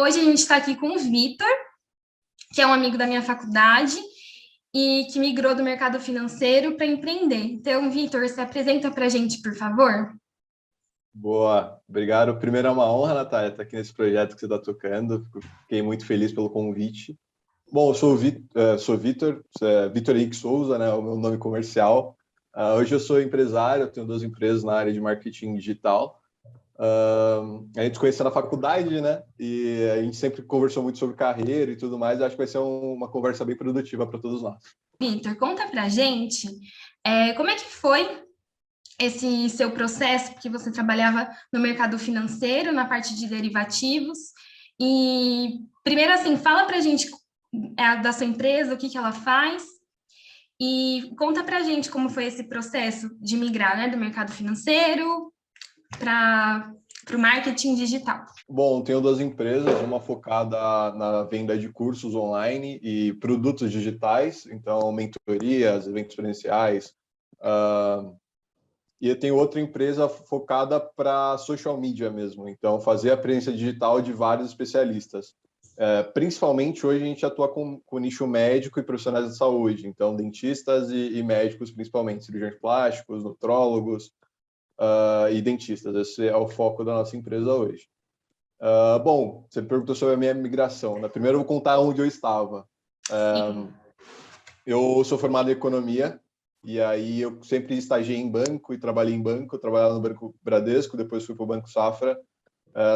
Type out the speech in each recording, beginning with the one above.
hoje a gente está aqui com o Vitor, que é um amigo da minha faculdade e que migrou do mercado financeiro para empreender. Então, Vitor, se apresenta para a gente, por favor. Boa, obrigado. Primeiro é uma honra, Natália, estar aqui nesse projeto que você está tocando. Fiquei muito feliz pelo convite. Bom, eu sou o Vitor, Vitor Henrique Souza, né, o meu nome comercial. Hoje eu sou empresário, eu tenho 2 empresas na área de marketing digital. A gente se conheceu na faculdade, né, e a gente sempre conversou muito sobre carreira e tudo mais. Eu acho que vai ser uma conversa bem produtiva para todos nós. Vitor, conta para a gente como é que foi esse seu processo, porque você trabalhava no mercado financeiro, na parte de derivativos. E primeiro, assim, fala para a gente da sua empresa, o que ela faz, e conta para a gente como foi esse processo de migrar, né, do mercado financeiro para o marketing digital. Bom, tenho 2 empresas, uma focada na venda de cursos online e produtos digitais, então mentorias, eventos presenciais, e eu tenho outra empresa focada para social media mesmo, então fazer a presença digital de vários especialistas. Principalmente hoje a gente atua com nicho médico e profissionais de saúde, então dentistas e médicos principalmente, cirurgiões plásticos, nutrólogos e dentistas. Esse é o foco da nossa empresa hoje. Bom, você perguntou sobre a minha migração, né? Primeiro eu vou contar onde eu estava. Eu sou formado em economia, e aí eu sempre estagiei em banco e trabalhei em banco. Eu trabalhava no Banco Bradesco, depois fui para o Banco Safra.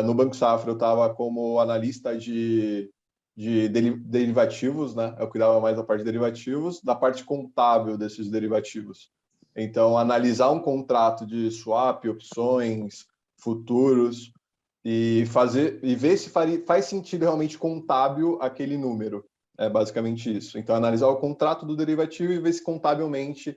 No Banco Safra eu estava como analista de derivativos, né? Eu cuidava mais da parte de derivativos, da parte contábil desses derivativos. Então, analisar um contrato de swap, opções, futuros, e ver se faz sentido realmente contábil aquele número. É basicamente isso. Então, analisar o contrato do derivativo e ver se contabilmente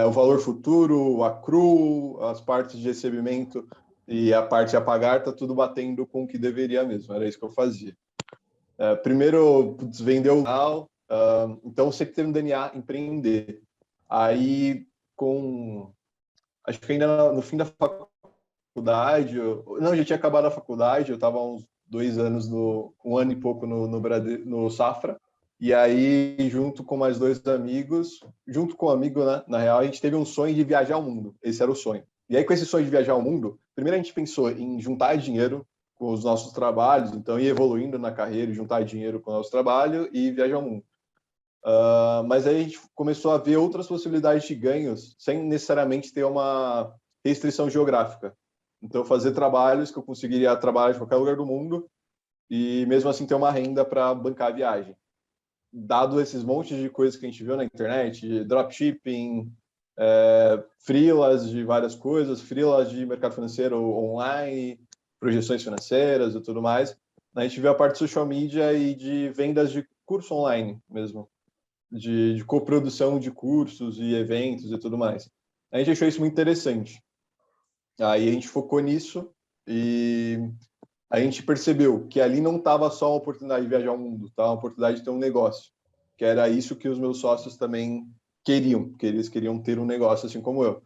o valor futuro, o accrual, as partes de recebimento e a parte a pagar está tudo batendo com o que deveria mesmo. Era isso que eu fazia. Primeiro, vender o canal. Então, sempre teve um DNA empreender. Aí, acho que ainda no fim da faculdade, não, já tinha acabado a faculdade, eu estava há uns 2 anos, 1 ano e pouco no Safra, e aí, junto com mais 2 amigos, junto com um amigo, né, na real, a gente teve um sonho de viajar ao mundo, esse era o sonho. E aí, com esse sonho de viajar ao mundo, primeiro a gente pensou em juntar dinheiro com os nossos trabalhos, então ir evoluindo na carreira, juntar dinheiro com o nosso trabalho e viajar ao mundo. Mas aí a gente começou a ver outras possibilidades de ganhos, sem necessariamente ter uma restrição geográfica. Então, fazer trabalhos que eu conseguiria trabalhar de qualquer lugar do mundo e, mesmo assim, ter uma renda para bancar a viagem. Dado esses montes de coisas que a gente viu na internet, dropshipping, freelas de várias coisas, freelas de mercado financeiro online, projeções financeiras e tudo mais, a gente viu a parte de social media e de vendas de curso online mesmo, de coprodução de cursos e eventos e tudo mais. A gente achou isso muito interessante. Aí a gente focou nisso e a gente percebeu que ali não estava só uma oportunidade de viajar ao mundo, estava uma oportunidade de ter um negócio, que era isso que os meus sócios também queriam, que eles queriam ter um negócio assim como eu.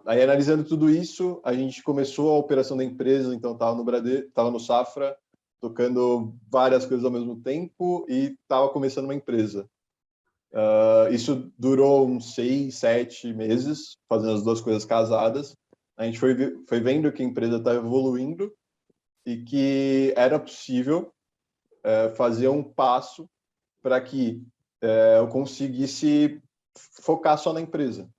Aí, analisando tudo isso, a gente começou a operação da empresa, então estava no Bradesco, estava no Safra, tocando várias coisas ao mesmo tempo e estava começando uma empresa. Isso durou uns 6, 7 meses, fazendo as 2 coisas casadas. A gente foi vendo que a empresa estava evoluindo e que era possível fazer um passo para que eu conseguisse focar só na empresa.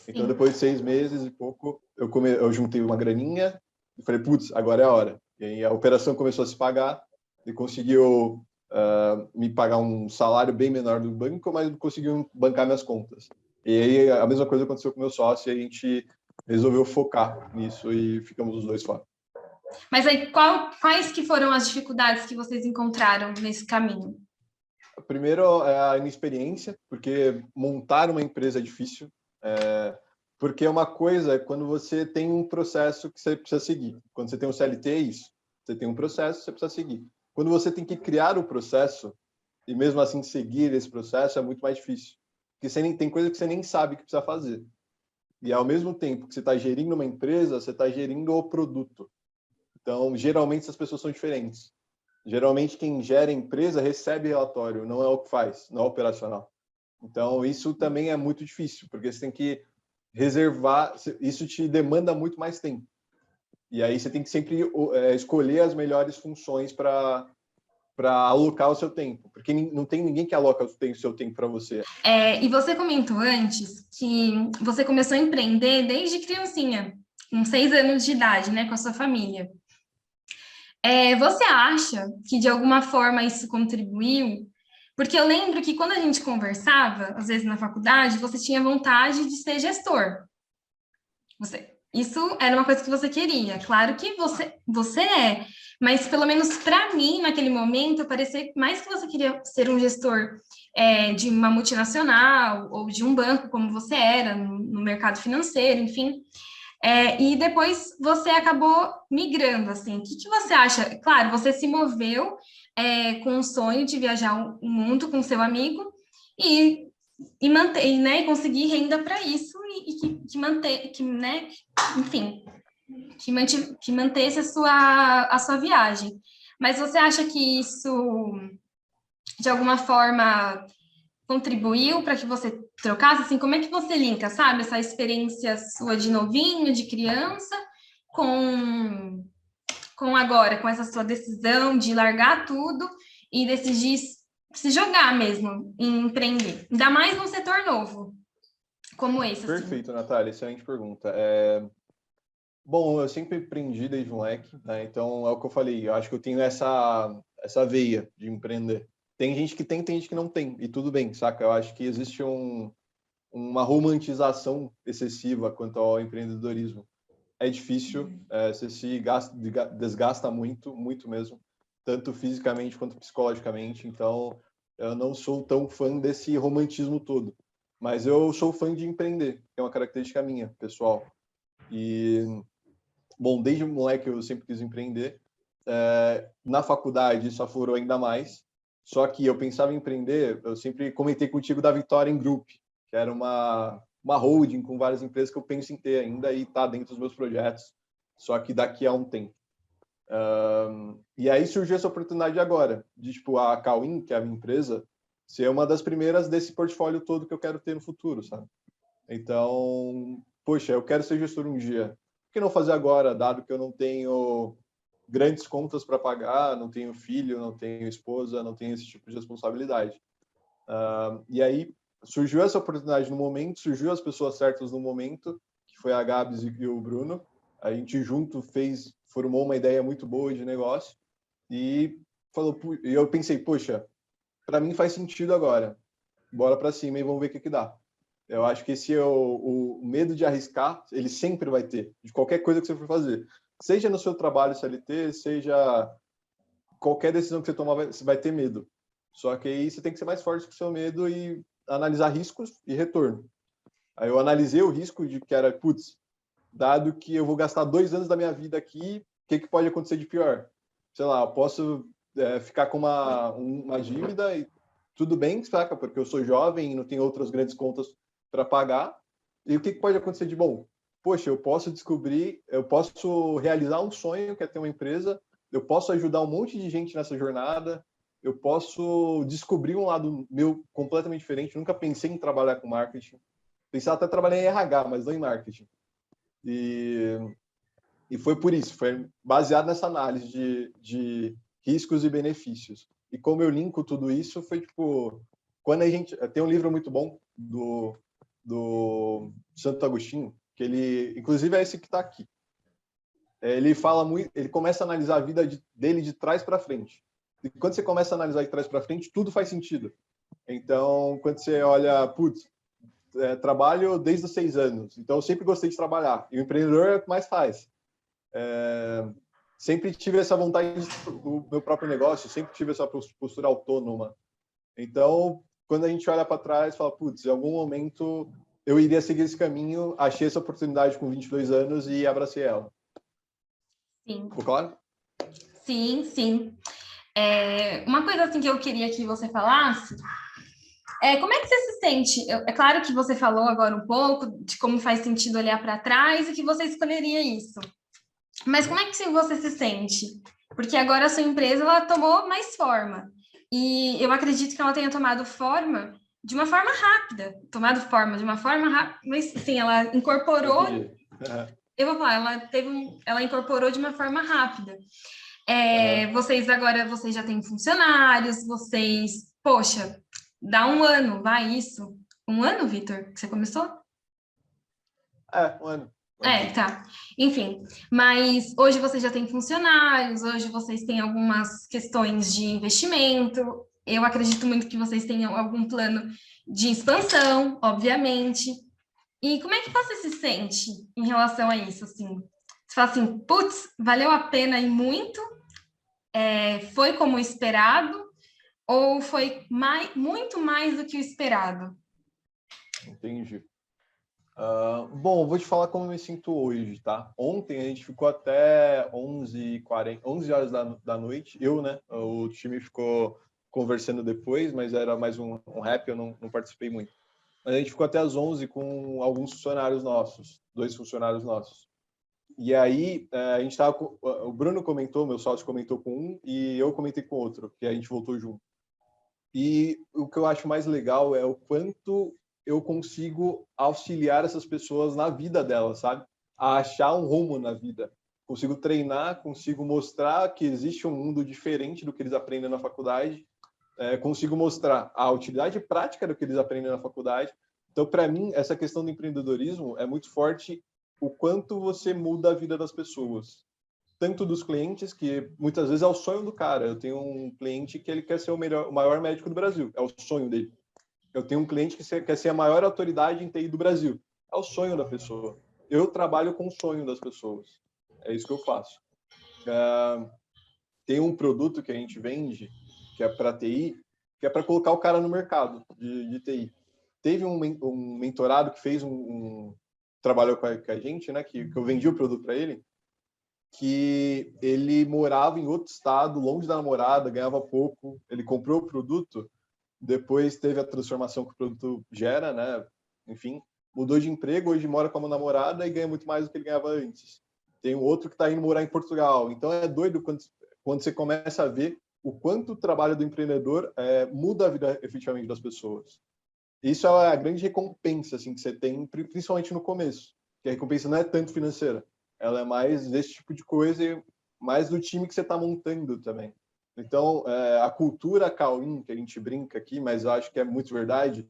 Então, depois de 6 meses e pouco, eu juntei uma graninha e falei, putz, agora é a hora. E aí a operação começou a se pagar e conseguiu me pagar um salário bem menor do banco, mas conseguiu bancar minhas contas. E aí a mesma coisa aconteceu com meu sócio e a gente resolveu focar nisso e ficamos os 2 fora. Mas aí, quais que foram as dificuldades que vocês encontraram nesse caminho? Primeiro, a inexperiência, porque montar uma empresa é difícil. Porque uma coisa é quando você tem um processo que você precisa seguir. Quando você tem um CLT, é isso. Você tem um processo, você precisa seguir. Quando você tem que criar o processo, e mesmo assim seguir esse processo, é muito mais difícil. Porque tem coisa que você nem sabe que precisa fazer. E ao mesmo tempo que você está gerindo uma empresa, você está gerindo o produto. Então, geralmente, essas pessoas são diferentes. Geralmente, quem gera empresa recebe relatório, não é o que faz, não é operacional. Então, isso também é muito difícil, porque você tem que reservar, isso te demanda muito mais tempo. E aí você tem que sempre escolher as melhores funções para alocar o seu tempo, porque não tem ninguém que aloca o seu tempo para você. E você comentou antes que você começou a empreender desde criancinha, com 6 anos de idade, né, com a sua família. Você acha que de alguma forma isso contribuiu? Porque eu lembro que quando a gente conversava, às vezes na faculdade, você tinha vontade de ser gestor. Isso era uma coisa que você queria. Claro que você é, mas pelo menos para mim, naquele momento, parecia mais que você queria ser um gestor de uma multinacional ou de um banco, como você era, no mercado financeiro, enfim. E depois você acabou migrando, assim. O que você acha? Claro, você se moveu com o sonho de viajar o mundo com seu amigo e manter, né, e conseguir renda para isso que manter, que, né, enfim, que mantesse a sua viagem. Mas você acha que isso, de alguma forma, contribuiu para que você trocasse? Assim, como é que você linka, sabe, essa experiência sua de novinho, de criança, com agora, com essa sua decisão de largar tudo e decidir se jogar mesmo em empreender, ainda mais num setor novo, como esse, assim. Perfeito, Natália, excelente pergunta. Bom, eu sempre empreendi desde moleque, né? Então é o que eu falei, eu acho que eu tenho essa veia de empreender. Tem gente que tem gente que não tem, e tudo bem, saca? Eu acho que existe uma romantização excessiva quanto ao empreendedorismo. É difícil, você se desgasta muito, muito mesmo, tanto fisicamente quanto psicologicamente. Então, eu não sou tão fã desse romantismo todo, mas eu sou fã de empreender, que é uma característica minha, pessoal. E, bom, desde moleque eu sempre quis empreender. Na faculdade isso aflorou ainda mais, só que eu pensava em empreender, eu sempre comentei contigo da Vitória em Group, que era uma holding com várias empresas que eu penso em ter ainda e está dentro dos meus projetos, só que daqui a um tempo. E aí surgiu essa oportunidade agora, de tipo, a Cauim, que é a minha empresa, ser uma das primeiras desse portfólio todo que eu quero ter no futuro, sabe? Então, poxa, eu quero ser gestor um dia. Por que não fazer agora, dado que eu não tenho grandes contas para pagar, não tenho filho, não tenho esposa, não tenho esse tipo de responsabilidade? E aí surgiu essa oportunidade no momento, surgiu as pessoas certas no momento, que foi a Gabs e o Bruno. A gente junto formou uma ideia muito boa de negócio e eu pensei, poxa, para mim faz sentido agora. Bora para cima e vamos ver o que dá. Eu acho que esse é o medo de arriscar, ele sempre vai ter, de qualquer coisa que você for fazer. Seja no seu trabalho CLT, seja qualquer decisão que você tomar, você vai ter medo. Só que aí você tem que ser mais forte que o seu medo e analisar riscos e retorno. Aí eu analisei o risco de que era, putz, dado que eu vou gastar 2 anos da minha vida aqui, o que pode acontecer de pior? Sei lá, eu posso ficar com uma dívida e tudo bem, saca? Porque eu sou jovem e não tenho outras grandes contas para pagar. E o que pode acontecer de bom? Poxa, eu posso realizar um sonho, que é ter uma empresa, eu posso ajudar um monte de gente nessa jornada, eu posso descobrir um lado meu completamente diferente. Nunca pensei em trabalhar com marketing. Pensava até trabalhar em RH, mas não em marketing. E foi por isso, foi baseado nessa análise de riscos e benefícios. E como eu linko tudo isso, foi tipo, quando a gente tem um livro muito bom do Santo Agostinho, que ele, inclusive é esse que está aqui. Ele fala muito, ele começa a analisar a vida dele de trás para frente. E quando você começa a analisar de trás para frente, tudo faz sentido. Então, quando você olha, putz, trabalho desde os 6 anos, então eu sempre gostei de trabalhar. E o empreendedor é o que mais faz. Sempre tive essa vontade do meu próprio negócio, sempre tive essa postura autônoma. Então, quando a gente olha para trás, fala, putz, em algum momento eu iria seguir esse caminho, achei essa oportunidade com 22 anos e abracei ela. Sim. Ficou claro? Sim, sim. Uma coisa assim que eu queria que você falasse como é que você se sente? É claro que você falou agora um pouco de como faz sentido olhar para trás e que você escolheria isso. Mas como é que você se sente Porque agora a sua empresa, ela tomou mais forma. E eu acredito que ela tenha tomado forma de uma forma rápida. Tomado forma de uma forma rápida, mas sim, ela incorporou. Entendi. Eu vou falar, ela incorporou de uma forma rápida. Aham. Vocês agora, vocês já têm funcionários, vocês, poxa, dá um ano, vai isso. Um ano, Vitor, que você começou? Um ano. Um ano. Tá. Enfim, mas hoje vocês já têm funcionários, hoje vocês têm algumas questões de investimento. Eu acredito muito que vocês tenham algum plano de expansão, obviamente. E como é que você se sente em relação a isso, assim? Você fala assim, putz, valeu a pena e muito? Foi como esperado? Ou foi muito mais do que o esperado? Entendi. Bom, eu vou te falar como eu me sinto hoje, tá? Ontem a gente ficou até 11h40, 11 horas da noite. Eu, né? O time ficou conversando depois, mas era mais um rap, eu não participei muito. Mas a gente ficou até às 11 com alguns funcionários nossos, 2 funcionários nossos. E aí, a gente tava o Bruno comentou, meu sócio comentou com um e eu comentei com outro, que a gente voltou junto. E o que eu acho mais legal é o quanto eu consigo auxiliar essas pessoas na vida delas, sabe? A achar um rumo na vida. Consigo treinar, consigo mostrar que existe um mundo diferente do que eles aprendem na faculdade, consigo mostrar a utilidade prática do que eles aprendem na faculdade. Então, para mim, essa questão do empreendedorismo é muito forte o quanto você muda a vida das pessoas, tanto dos clientes, que muitas vezes é o sonho do cara. Eu tenho um cliente que ele quer ser o maior médico do Brasil, é o sonho dele. Eu tenho um cliente que quer ser a maior autoridade em TI do Brasil, é o sonho da pessoa. Eu trabalho com o sonho das pessoas, é isso que eu faço. Tem um produto que a gente vende, que é para TI, que é para colocar o cara no mercado de TI. Teve um mentorado que fez trabalhou com a gente, né, que eu vendi o produto para ele, que ele morava em outro estado, longe da namorada, ganhava pouco, ele comprou o produto, depois teve a transformação que o produto gera, né? Enfim, mudou de emprego, hoje mora com a namorada e ganha muito mais do que ele ganhava antes. Tem um outro que está indo morar em Portugal. Então é doido quando você começa a ver o quanto o trabalho do empreendedor muda a vida efetivamente das pessoas. Isso é a grande recompensa assim, que você tem, principalmente no começo. Que a recompensa não é tanto financeira, ela é mais desse tipo de coisa e mais do time que você está montando também. Então, a cultura Cauim, que a gente brinca aqui, mas eu acho que é muito verdade,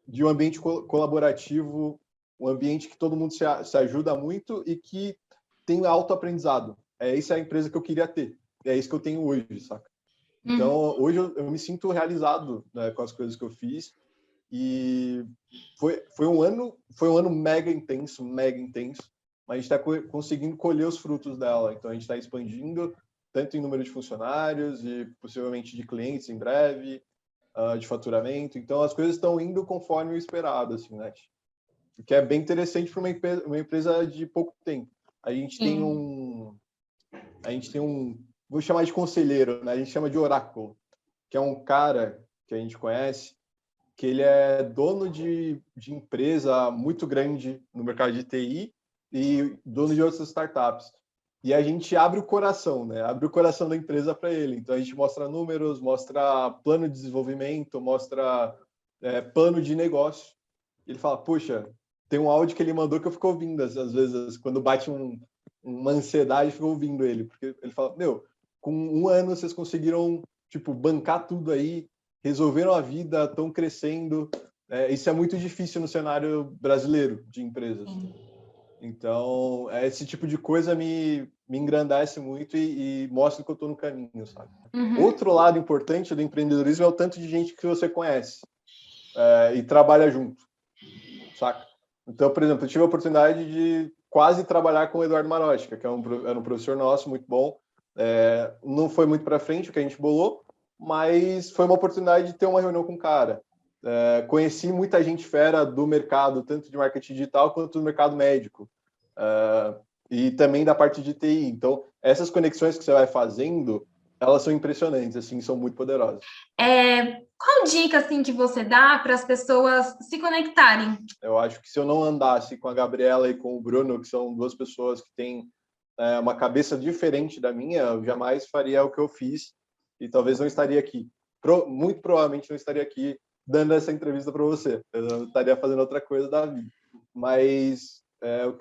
de um ambiente colaborativo, um ambiente que todo mundo se ajuda muito e que tem autoaprendizado. Isso é a empresa que eu queria ter. É isso que eu tenho hoje, saca? Então, hoje eu me sinto realizado, né, com as coisas que eu fiz. E foi um ano mega intenso, mas a gente está conseguindo colher os frutos dela. Então, a gente está expandindo tanto em número de funcionários e possivelmente de clientes em breve, de faturamento. Então, as coisas estão indo conforme o esperado, assim, né? O que é bem interessante para uma empresa de pouco tempo. A gente tem Sim. vou chamar de conselheiro, né? A gente chama de oráculo, que é um cara que a gente conhece, que ele é dono de empresa muito grande no mercado de TI e dono de outras startups. E a gente abre o coração, né? Abre o coração da empresa para ele. Então a gente mostra números, mostra plano de desenvolvimento, mostra plano de negócio. Ele fala, poxa, tem um áudio que ele mandou que eu fico ouvindo às vezes, quando bate uma ansiedade, eu fico ouvindo ele, porque ele fala, meu, com um ano vocês conseguiram tipo bancar tudo aí, resolveram a vida, estão crescendo. Isso é muito difícil no cenário brasileiro de empresas. Então, esse tipo de coisa me engrandece muito e mostra que eu estou no caminho, sabe? Outro lado importante do empreendedorismo é o tanto de gente que você conhece e trabalha junto, saca? Então, por exemplo, eu tive a oportunidade de quase trabalhar com o Eduardo Marótica, que era um professor nosso, muito bom. Não foi muito para frente o que a gente bolou, mas foi uma oportunidade de ter uma reunião com o cara. Conheci muita gente fera do mercado, tanto de marketing digital quanto do mercado médico. E também da parte de TI. Então, essas conexões que você vai fazendo, elas são impressionantes, assim, são muito poderosas. Qual dica assim que você dá para as pessoas se conectarem? Eu acho que se eu não andasse com a Gabriela e com o Bruno, que são duas pessoas que têm uma cabeça diferente da minha, eu jamais faria o que eu fiz e talvez não estaria aqui. Muito provavelmente não estaria aqui dando essa entrevista para você. Eu estaria fazendo outra coisa da vida. Mas o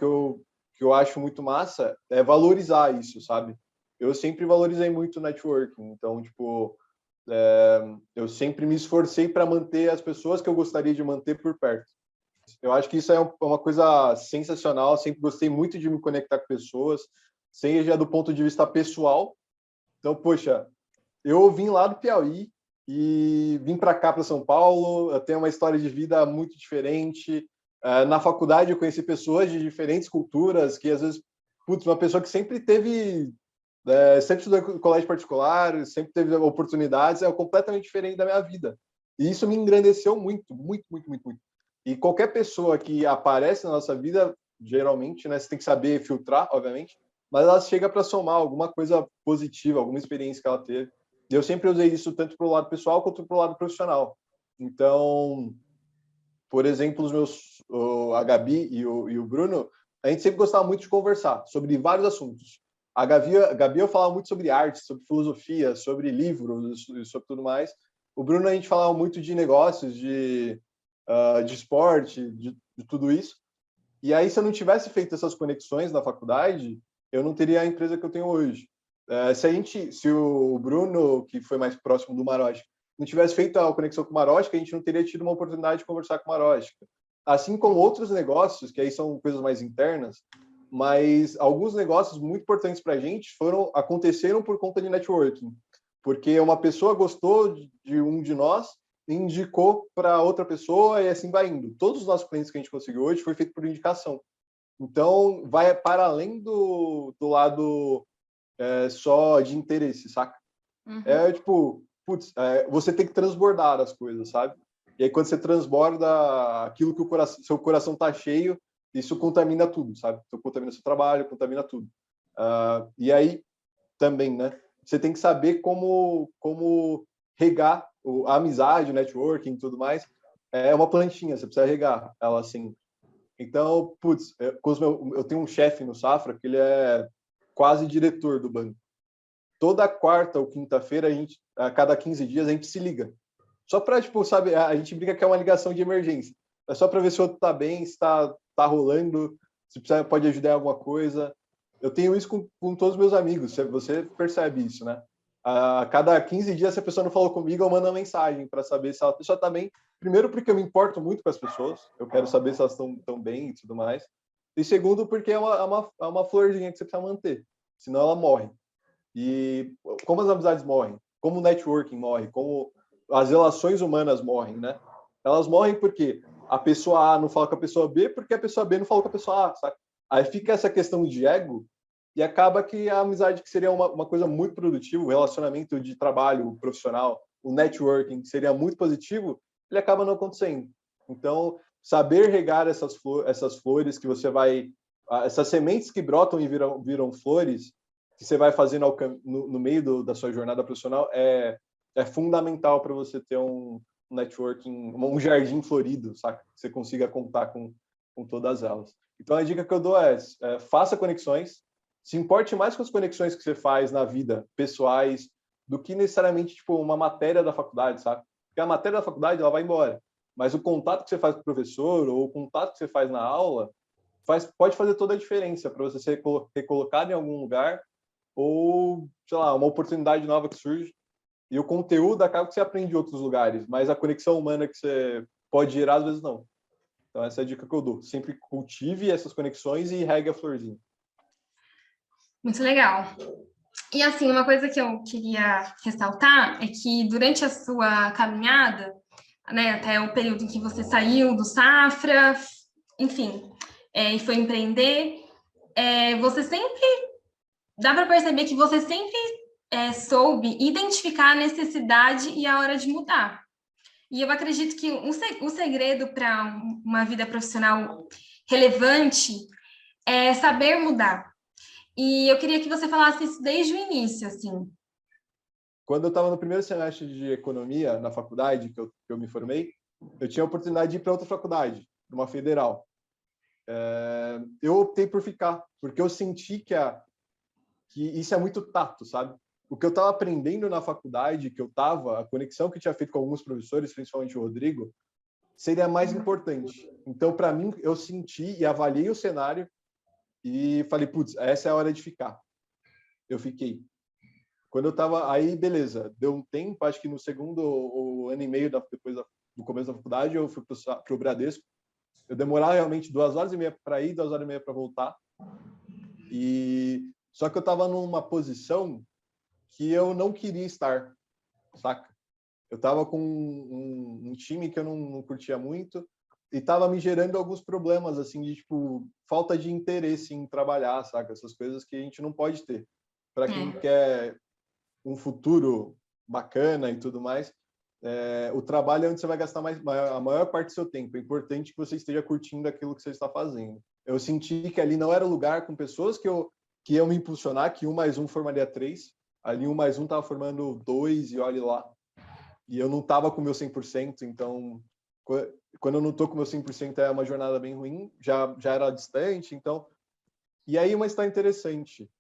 que eu acho muito massa é valorizar isso, sabe? Eu sempre valorizei muito o networking. Então, tipo, eu sempre me esforcei para manter as pessoas que eu gostaria de manter por perto. Eu acho que isso é uma coisa sensacional. Sempre gostei muito de me conectar com pessoas, seja do ponto de vista pessoal. Então, poxa, eu vim lá do Piauí e vim para cá, para São Paulo. Eu tenho uma história de vida muito diferente. Na faculdade, eu conheci pessoas de diferentes culturas, que às vezes, putz, uma pessoa que sempre teve, sempre estudou em colégio particular, sempre teve oportunidades, é completamente diferente da minha vida. E isso me engrandeceu muito, muito, muito, muito, muito. E qualquer pessoa que aparece na nossa vida, geralmente, né, você tem que saber filtrar, obviamente, mas ela chega para somar alguma coisa positiva, alguma experiência que ela teve. E eu sempre usei isso tanto para o lado pessoal quanto para o lado profissional. Então, por exemplo, a Gabi e o Bruno, a gente sempre gostava muito de conversar sobre vários assuntos. A Gabi eu falava muito sobre arte, sobre filosofia, sobre livros e sobre tudo mais. O Bruno a gente falava muito de negócios, de esporte, de tudo isso. E aí, se eu não tivesse feito essas conexões na faculdade, eu não teria a empresa que eu tenho hoje. Se o Bruno, que foi mais próximo do Marocha, não tivesse feito a conexão com o Marocha, a gente não teria tido uma oportunidade de conversar com o Marocha. Assim como outros negócios, que aí são coisas mais internas, mas alguns negócios muito importantes para a gente aconteceram por conta de networking. Porque uma pessoa gostou de um de nós, indicou para outra pessoa e assim vai indo. Todos os nossos clientes que a gente conseguiu hoje foi feito por indicação. Então, vai para além do lado só de interesse, saca? Uhum. Tipo, putz, você tem que transbordar as coisas, sabe? E aí, quando você transborda aquilo que seu coração tá cheio, isso contamina tudo, sabe? Então, contamina seu trabalho, contamina tudo. E aí, também, né? Você tem que saber como regar a amizade, o networking e tudo mais. É uma plantinha, você precisa regar ela assim. Então, putz, eu tenho um chefe no Safra que ele é quase diretor do banco. Toda quarta ou quinta-feira, a cada 15 dias, a gente se liga. Só para, tipo, sabe, a gente brinca que é uma ligação de emergência. É só para ver se o outro tá bem, se tá rolando, se precisa, pode ajudar em alguma coisa. Eu tenho isso com todos os meus amigos, você percebe isso, né? A cada 15 dias, se a pessoa não falou comigo, eu mando uma mensagem para saber se a pessoa está bem. Primeiro, porque eu me importo muito com as pessoas, eu quero saber se elas estão tão bem e tudo mais. E segundo, porque é uma florzinha que você precisa manter, senão ela morre. E como as amizades morrem, como o networking morre, como as relações humanas morrem, né? Elas morrem porque a pessoa A não fala com a pessoa B, porque a pessoa B não fala com a pessoa A, sabe? Aí fica essa questão de ego e acaba que a amizade, que seria uma coisa muito produtiva, o relacionamento de trabalho profissional, o networking, que seria muito positivo, ele acaba não acontecendo. Então, saber regar essas flores que você vai... Essas sementes que brotam e viram flores, que você vai fazendo no meio da sua jornada profissional, é fundamental para você ter um networking, um jardim florido, sabe? Que você consiga contar com todas elas. Então, a dica que eu dou faça conexões, se importe mais com as conexões que você faz na vida, pessoais, do que necessariamente tipo uma matéria da faculdade, sabe? Porque a matéria da faculdade ela vai embora, mas o contato que você faz com o professor ou o contato que você faz na aula pode fazer toda a diferença para você ser recolocado em algum lugar ou, sei lá, uma oportunidade nova que surge. E o conteúdo acaba que você aprende em outros lugares, mas a conexão humana que você pode gerar, às vezes não. Então, essa é a dica que eu dou. Sempre cultive essas conexões e regue a florzinha. Muito legal. E assim, uma coisa que eu queria ressaltar é que durante a sua caminhada, né, até o período em que você saiu do Safra, enfim, e foi empreender, você sempre dá para perceber que você sempre soube identificar a necessidade e a hora de mudar. E eu acredito que o segredo para uma vida profissional relevante é saber mudar. E eu queria que você falasse isso desde o início, assim. Quando eu estava no primeiro semestre de economia na faculdade, que eu me formei, eu tinha a oportunidade de ir para outra faculdade, para uma federal. Eu optei por ficar, porque eu senti que que isso é muito tato, sabe? O que eu estava aprendendo na faculdade, a conexão que eu tinha feito com alguns professores, principalmente o Rodrigo, seria mais importante. Então, para mim, eu senti e avaliei o cenário e falei, putz, essa é a hora de ficar. Eu fiquei. Quando eu estava aí, beleza, deu um tempo, acho que no segundo ou ano e meio depois do começo da faculdade, eu fui para o Bradesco. Eu demorava realmente 2 horas e meia para ir, 2 horas e meia para voltar. Só que eu estava numa posição que eu não queria estar, saca? Eu estava com um time que eu não curtia muito e estava me gerando alguns problemas, assim, de, tipo, falta de interesse em trabalhar, saca? Essas coisas que a gente não pode ter. Para quem quer um futuro bacana e tudo mais, o trabalho é onde você vai gastar a maior parte do seu tempo. É importante que você esteja curtindo aquilo que você está fazendo. Eu senti que ali não era lugar com pessoas que iam me impulsionar, que 1 mais 1 formaria 3. Ali 1 mais 1 estava formando 2 e olhe lá. E eu não estava com o meu 100%, então quando eu não estou com o meu 100% é uma jornada bem ruim, já era distante, então... E aí uma história interessante.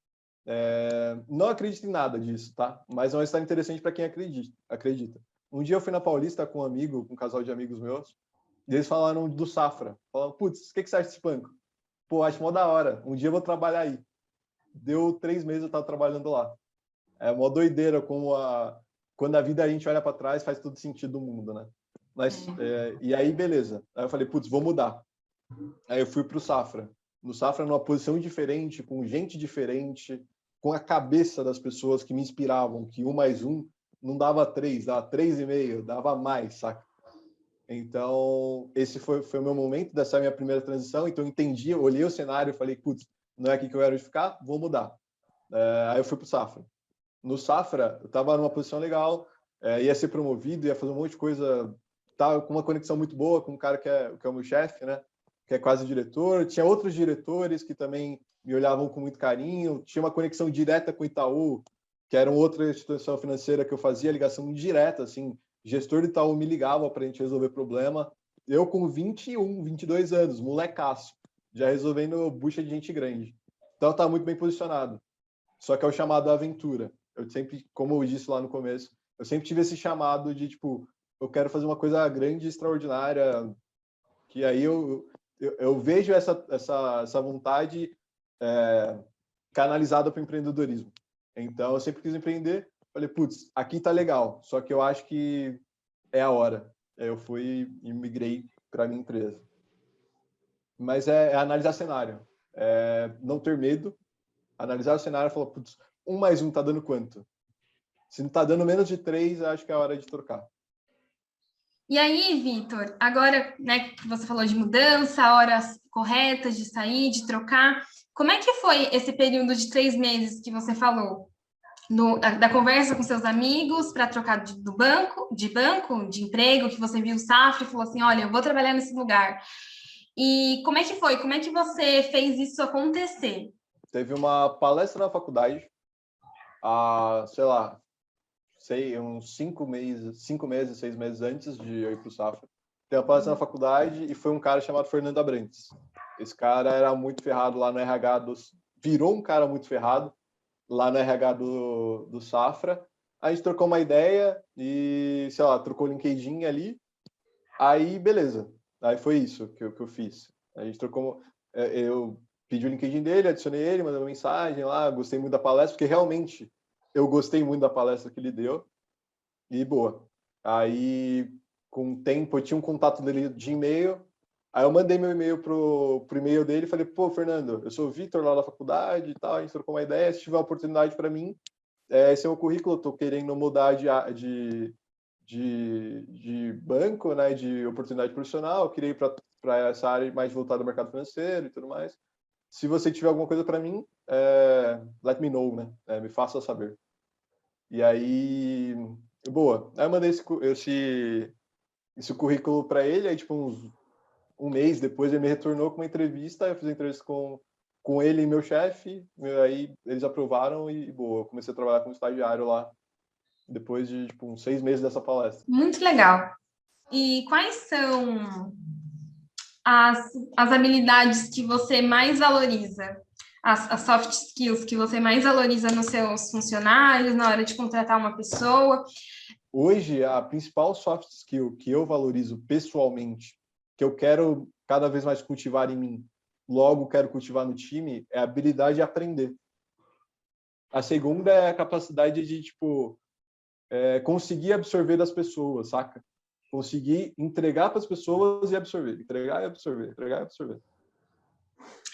Não acredito em nada disso, tá? Mas é uma história interessante para quem acredita. Um dia eu fui na Paulista com um casal de amigos meus, e eles falaram do Safra. Falaram, putz, o que você acha desse banco? Pô, acho mó da hora. Um dia eu vou trabalhar aí. Deu 3 meses eu estava trabalhando lá. É uma doideira quando a vida a gente olha para trás faz todo sentido do mundo, né? Mas, e aí, beleza. Aí eu falei, putz, vou mudar. Aí eu fui para o Safra. No Safra, numa posição diferente, com gente diferente, com a cabeça das pessoas que me inspiravam, que 1 mais 1 não dava 3, dava 3,5, dava mais, saca? Então, esse foi o meu momento dessa minha primeira transição. Então, eu entendi, olhei o cenário e falei, putz, não é aqui que eu quero ficar, vou mudar. Aí eu fui para o Safra. No Safra, eu estava numa posição legal, ia ser promovido, ia fazer um monte de coisa, estava com uma conexão muito boa com o cara que é o meu chefe, né? Que é quase diretor. Tinha outros diretores que também me olhavam com muito carinho. Tinha uma conexão direta com o Itaú, que era uma outra instituição financeira que eu fazia ligação direta, assim. Gestor do Itaú me ligava para a gente resolver problema. Eu com 21, 22 anos, molecaço, já resolvendo bucha de gente grande. Então, eu estava muito bem posicionado. Só que é o chamado aventura. Eu sempre, como eu disse lá no começo, eu sempre tive esse chamado de, tipo, eu quero fazer uma coisa grande, extraordinária, que aí eu vejo essa vontade canalizada para o empreendedorismo. Então, eu sempre quis empreender. Falei, putz, aqui tá legal, só que eu acho que é a hora. Eu fui e migrei para a minha empresa. Mas é analisar cenário. Não ter medo, analisar o cenário e falar, putz, 1 mais 1 tá dando quanto? Se não tá dando menos de 3, acho que é a hora de trocar. E aí, Vitor, agora, né, que você falou de mudança, horas corretas de sair, de trocar, como é que foi esse período de 3 meses que você falou? Da conversa com seus amigos para trocar de emprego, que você viu o Safra e falou assim, olha, eu vou trabalhar nesse lugar. E como é que foi? Como é que você fez isso acontecer? Teve uma palestra na faculdade, sei lá, uns 5 meses, 6 meses antes de eu ir para o Safra. Tem uma palestra na faculdade e foi um cara chamado Fernando Abrantes. Esse cara era muito ferrado lá no RH virou um cara muito ferrado lá no RH do Safra. A gente trocou uma ideia e, sei lá, trocou o LinkedIn ali. Aí, beleza. Aí foi isso que eu fiz. A gente trocou... Eu pedi o LinkedIn dele, adicionei ele, mandei uma mensagem lá, gostei muito da palestra, porque realmente eu gostei muito da palestra que ele deu. E boa. Aí, com o tempo, eu tinha um contato dele de e-mail. Aí eu mandei meu e-mail pro e-mail dele e falei, pô, Fernando, eu sou o Vitor lá da faculdade e tal, a gente trocou uma ideia, se tiver uma oportunidade para mim, esse é o meu currículo, eu tô querendo mudar de banco, né, de oportunidade profissional, eu queria ir para essa área mais voltada ao mercado financeiro e tudo mais. Se você tiver alguma coisa para mim, let me know, né, me faça saber. E aí, boa. Aí eu mandei esse currículo para ele, aí tipo um mês depois ele me retornou com uma entrevista, eu fiz a entrevista com ele e meu chefe, aí eles aprovaram e boa, eu comecei a trabalhar como estagiário lá, depois de tipo, uns 6 meses dessa palestra. Muito legal. E quais são as habilidades que você mais valoriza as soft skills que você mais valoriza nos seus funcionários, na hora de contratar uma pessoa? Hoje, a principal soft skill que eu valorizo pessoalmente, que eu quero cada vez mais cultivar em mim, logo quero cultivar no time, é a habilidade de aprender. A segunda é a capacidade de, tipo, conseguir absorver das pessoas, saca? Conseguir entregar para as pessoas e absorver, entregar e absorver, entregar e absorver.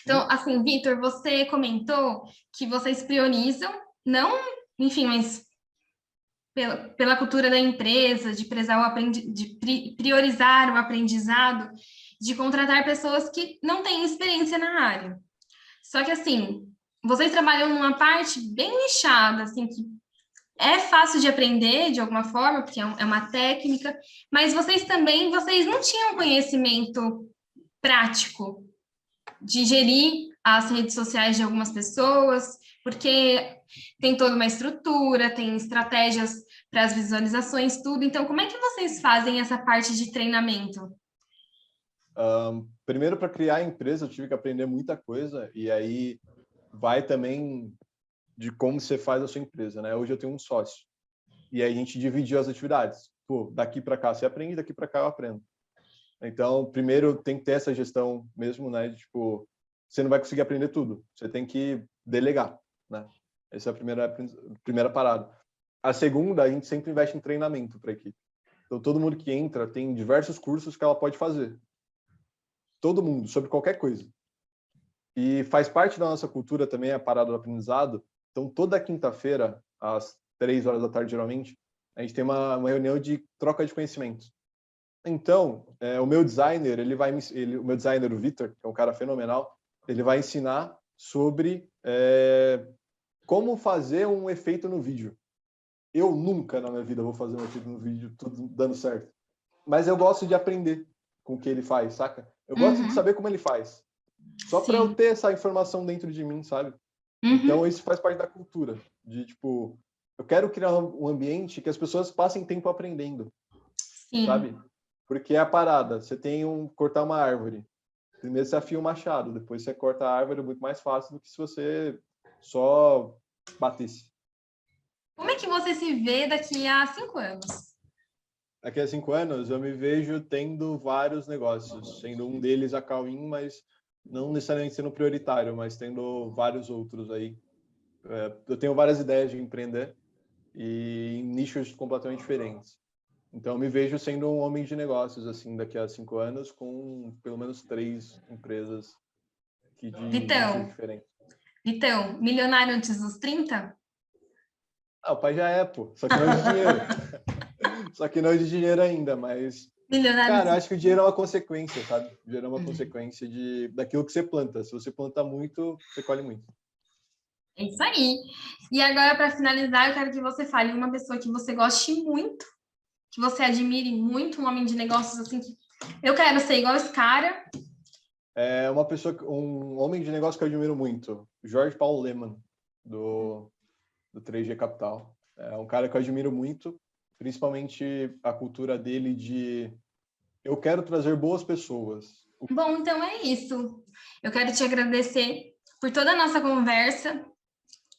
Então, assim, Vitor, você comentou que vocês priorizam, não, enfim, mas pela cultura da empresa, de priorizar o aprendizado, de contratar pessoas que não têm experiência na área. Só que, assim, vocês trabalham numa parte bem nichada, assim, que é fácil de aprender de alguma forma, porque é uma técnica, mas vocês não tinham conhecimento prático de gerir as redes sociais de algumas pessoas, porque tem toda uma estrutura, tem estratégias para as visualizações, tudo. Então, como é que vocês fazem essa parte de treinamento? Primeiro, para criar a empresa, eu tive que aprender muita coisa, e aí vai também de como você faz a sua empresa, né? Hoje eu tenho um sócio, e aí a gente dividiu as atividades. Pô, daqui para cá você aprende, daqui para cá eu aprendo. Então, primeiro tem que ter essa gestão mesmo, né? De, tipo, você não vai conseguir aprender tudo, você tem que delegar, né? Essa é a primeira parada. A segunda, a gente sempre investe em treinamento para a equipe. Então, todo mundo que entra tem diversos cursos que ela pode fazer. Todo mundo, sobre qualquer coisa. E faz parte da nossa cultura também a parada do aprendizado. Então, toda quinta-feira, às 3 horas da tarde, geralmente, a gente tem uma reunião de troca de conhecimentos. Então, o meu designer, o meu designer, o Vitor, que é um cara fenomenal, ele vai ensinar sobre como fazer um efeito no vídeo. Eu nunca na minha vida vou fazer um efeito no vídeo tudo dando certo. Mas eu gosto de aprender com o que ele faz, saca? Eu gosto de saber como ele faz. Só para eu ter essa informação dentro de mim, sabe? Então, isso faz parte da cultura. De, tipo, eu quero criar um ambiente que as pessoas passem tempo aprendendo, sabe? Porque é a parada. Você tem cortar uma árvore. Primeiro você afia o machado, depois você corta a árvore, é muito mais fácil do que se você só batesse. Como é que você se vê daqui a 5 anos? Daqui a 5 anos, eu me vejo tendo vários negócios, sendo um deles a Cauim, mas não necessariamente sendo prioritário, mas tendo vários outros aí. Eu tenho várias ideias de empreender e em nichos completamente diferentes. Então, eu me vejo sendo um homem de negócios, assim, daqui a 5 anos, com pelo menos 3 empresas que de nichos diferentes. Vitão, milionário antes dos 30? Ah, o pai já é, pô. Só que não de dinheiro. Só que não de dinheiro ainda, mas... Cara, eu acho que o dinheiro é uma consequência, sabe? O dinheiro é uma consequência daquilo que você planta. Se você planta muito, você colhe muito. É isso aí. E agora, para finalizar, eu quero que você fale uma pessoa que você goste muito, que você admire muito, um homem de negócios assim que eu quero ser igual esse cara. É um homem de negócio que eu admiro muito, Jorge Paulo Lemann, do 3G Capital. É um cara que eu admiro muito, principalmente a cultura dele de eu quero trazer boas pessoas. Bom, então é isso. Eu quero te agradecer por toda a nossa conversa.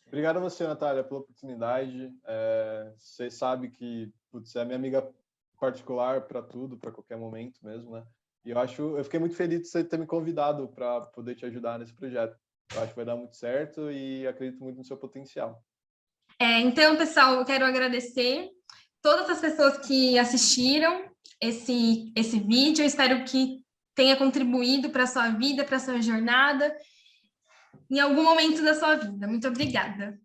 Obrigado a você, Natália, pela oportunidade. Você sabe que é minha amiga particular para tudo, para qualquer momento mesmo, né? E eu fiquei muito feliz de você ter me convidado para poder te ajudar nesse projeto. Eu acho que vai dar muito certo e acredito muito no seu potencial. Então, pessoal, eu quero agradecer todas as pessoas que assistiram esse vídeo. Eu espero que tenha contribuído para a sua vida, para a sua jornada, em algum momento da sua vida. Muito obrigada.